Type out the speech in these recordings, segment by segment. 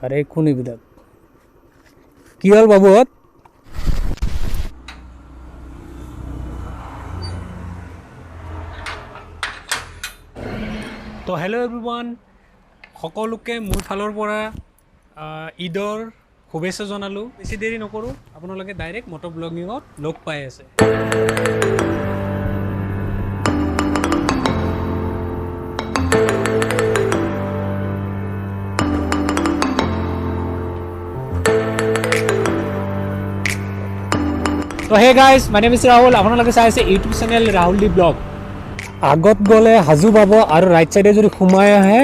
আৰে কোন বিদাত কি হল বাবুত তো হেল্ল' এভৰিৱান সকলোকে মোৰ ফালৰ পৰা ঈদৰ শুভেচ্ছা জনালোঁ। বেছি দেৰি নকৰোঁ, আপোনালোকে ডাইৰেক্ট মটৰ ব্লগিঙত লগ পাই আছে। তো hey guys, my name is Rahul. আপোনালোকে চাই আছে ইউটিউব চেনেল ৰাহুল দি ব্লগ। আগত গ'লে হাজো পাব আৰু ৰাইট চাইডে যদি সোমাই আহে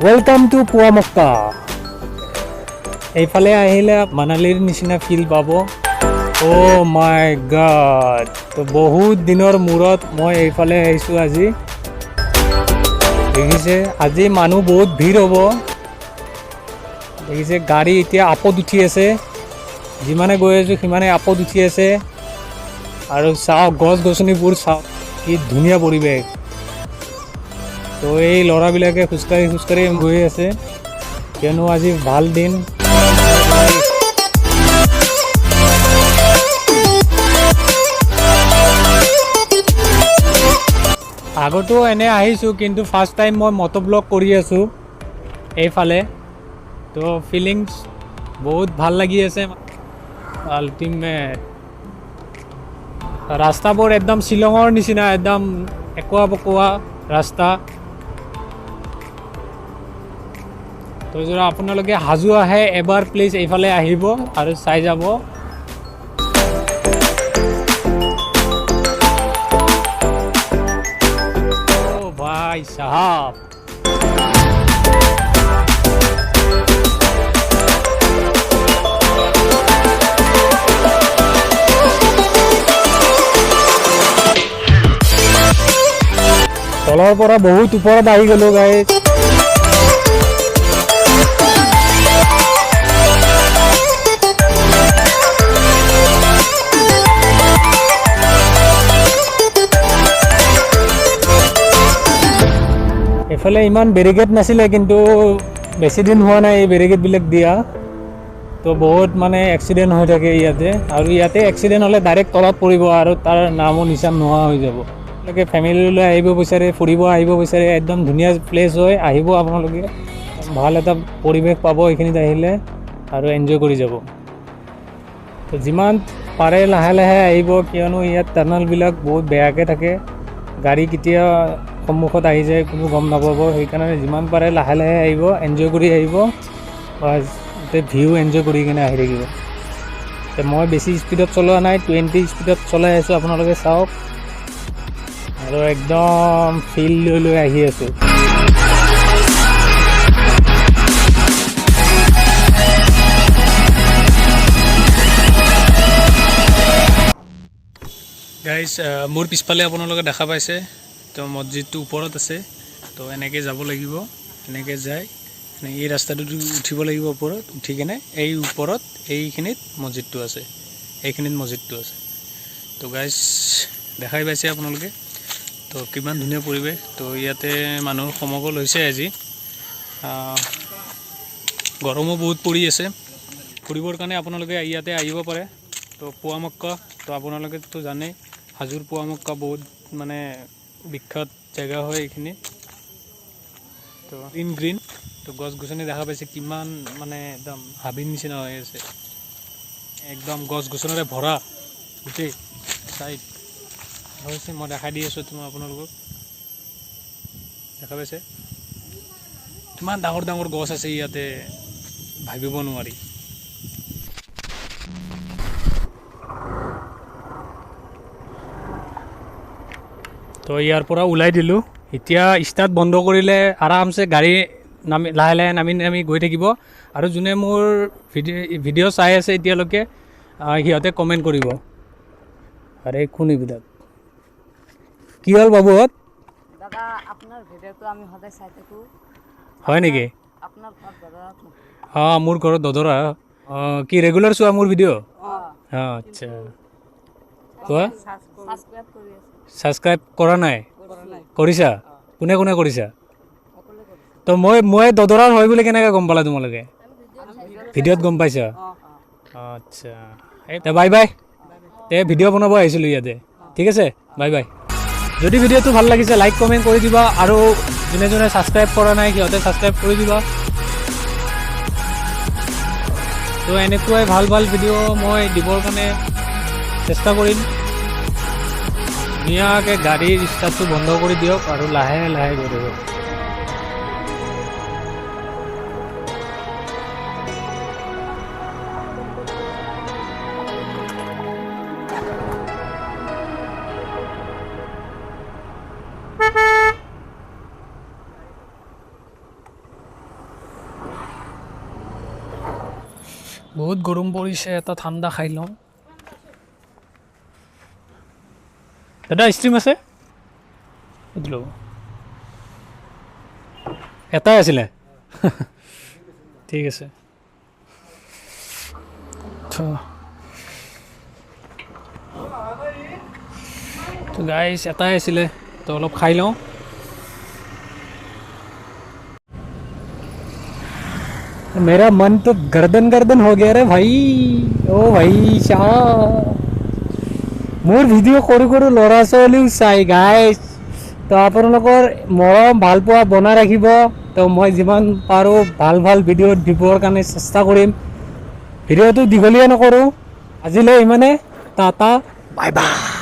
ৱেলকাম টু পুৱামক্কা। এইফালে আহিলে মানালীৰ নিচিনা ফিল পাব। অ' মাই গড, তো বহুত দিনৰ মূৰত মই এইফালে আহিছোঁ আজি। দেখিছে আজি মানুহ বহুত ভিৰ হ'ব। দেখিছে গাড়ী এতিয়া আপত উঠি আছে, যিমানে গৈ আছোঁ সিমানে আপত উঠি আছে। আৰু চাওক গছ গছনিবোৰ চাওক, কি ধুনীয়া পৰিৱেশ। তো এই ল'ৰাবিলাকে খোজকাঢ়ি গৈ আছে, কিয়নো আজি ভাল দিন। আগতো এনে আহিছোঁ, কিন্তু ফাৰ্ষ্ট টাইম মই মটো ব্লগ কৰি আছোঁ এইফালে। তো ফিলিংছ বহুত ভাল লাগি আছে। আল্টিমেট ৰাস্তাবোৰ একদম শ্বিলঙৰ নিচিনা, একদম একোৱা পকোৱা ৰাস্তা। তো যদি আপোনালোকে হাজো আহে এবাৰ প্লিজ এইফালে আহিব আৰু চাই যাব। অ' ভাই সাহাব, তলৰ পৰা বহুত ওপৰত আহি গ'লোঁ গাইজ। এইফালে ইমান বেৰিকেড নাছিলে, কিন্তু বেছি দিন হোৱা নাই এই বেৰিকেডবিলাক দিয়া। তো বহুত মানে এক্সিডেণ্ট হৈ থাকে ইয়াতে, আৰু ইয়াতে এক্সিডেণ্ট হ'লে ডাইৰেক্ট তলত পৰিব আৰু তাৰ নামো নিচান নোহোৱা হৈ যাব। আপোনালোকে ফেমিলিলৈ আহিব বিচাৰে, ফুৰিব আহিব বিচাৰে, একদম ধুনীয়া প্লেচ হয়, আহিব আপোনালোকে। ভাল এটা পৰিৱেশ পাব এইখিনিত আহিলে আৰু এনজয় কৰি যাব। তো যিমান পাৰে লাহে লাহে আহিব, কিয়নো ইয়াত টাৰ্নেলবিলাক বহুত বেয়াকৈ থাকে, গাড়ী কেতিয়া সন্মুখত আহি যায় কোনো গম নাপাব। সেইকাৰণে যিমান পাৰে লাহে লাহে আহিব, এনজয় কৰি আহিব, ভিউ এনজয় কৰি কিনে আহি থাকিব। মই বেছি স্পীডত চলোৱা নাই, 20 স্পীডত চলাই আছোঁ, আপোনালোকে চাওক। আৰু একদম ফিল লৈ আহি আছোঁ। গাইজ, মোৰ পিছফালে আপোনালোকে দেখা পাইছে, তো মছজিদটো ওপৰত আছে। তো এনেকৈ যাব লাগিব, এনেকৈ যায় এই ৰাস্তাটোত উঠিব লাগিব ওপৰত, উঠি কিনে এই ওপৰত এইখিনিত মছজিদটো আছে, এইখিনিত মছজিদটো আছে। তো গাইজ দেখাই পাইছে আপোনালোকে, তো কিমান ধুনীয়া পৰিৱেশ। তো ইয়াতে মানুহৰ সমাগম হৈছে আজি। গৰমো বহুত পৰি আছে, ফুৰিবৰ কাৰণে আপোনালোকে ইয়াতে আহিব পাৰে। তো পুৱামক্কা, তো আপোনালোকেতো জানেই হাজোৰ পুৱামক্কা বহুত মানে বিখ্যাত জেগা হয় এইখিনি। তো গ্ৰীণ, তো গছ গছনি দেখা পাইছে কিমান মানে একদম হাবিৰ নিচিনা হৈ আছে, একদম গছ গছনিৰে ভৰা গোটেই চাইড হৈছে। মই দেখাই দি আছোঁ আপোনালোকক, দেখা পাইছে কিমান ডাঙৰ ডাঙৰ গছ আছে ইয়াতে, ভাবিব নোৱাৰি। তো ইয়াৰ পৰা ওলাই দিলোঁ, এতিয়া ষ্টাৰ্ট বন্ধ কৰিলে আৰামছে গাড়ী লাহে লাহে নামি গৈ থাকিব। আৰু যোনে মোৰ ভিডিঅ' চাই আছে এতিয়ালৈকে, সিহঁতে কমেণ্ট কৰিব। আৰে কোন বিদাত কি হ'ল বাবুহঁত? দাদা আপোনাৰ ভিডিঅ'টো আমি সদায় চাই থাকোঁ। হয় নেকি? আপোনাৰ ঘৰ দদৰাত নেকি? অঁ, মোৰ ঘৰত দদৰা। অঁ, কি ৰেগুলাৰ চোৱা মোৰ ভিডিঅ'? অঁ, আচ্ছা। কোৱা, ছাবস্ক্ৰাইব কৰি আছে। ছাবস্ক্ৰাইব কৰা নাই? কৰিছা? কোনে কোনে কৰিছা? সকলোৱে কৰিছে। তো মই দদৰাৰ হয় বুলি কেনেকৈ গম পালা তোমালোকে? ভিডিঅ'ত গম পাইছা অঁ অঁ আচ্ছা তে বাই বাই তে ভিডিঅ' বনাব আহিছিলোঁ ইয়াতে ঠিক আছে বাই বাই যদি ভিডিঅ'টো ভাল লাগিছে লাইক কমেণ্ট কৰি দিবা আৰু যোনে যোনে ছাবস্ক্ৰাইব কৰা নাই সিহঁতে ছাবস্ক্ৰাইব কৰি দিবা তো এনেকুৱাই ভাল ভাল ভিডিঅ' মই দিবৰ কাৰণে চেষ্টা কৰিম ধুনীয়াকৈ গাড়ীৰ ষ্টাৰ্টটো বন্ধ কৰি দিয়ক আৰু লাহে লাহে গৈ থাকিব বহুত গৰম পৰিছে এটা ঠাণ্ডা খাই লওঁ দাদা ষ্ট্ৰীম আছে সুধিলোঁ এটাই আছিলে ঠিক আছে তো গাইছ এটাই আছিলে তো অলপ খাই লওঁ मेरा मन तो गर्दन गर्दन हो गया रे भाई ओ भाई शाह मोर ভিডিঅ' সৰু সৰু ল'ৰা ছোৱালীও চাই গাইছ তো আপোনালোকৰ মৰম ভাল পোৱা বনাই ৰাখিব তো মই যিমান পাৰোঁ ভাল ভাল ভিডিঅ' দিবৰ কাৰণে চেষ্টা কৰিম ভিডিঅ'টো দীঘলীয়া নকৰোঁ আজিলৈ ইমানে টাটা বাই বাই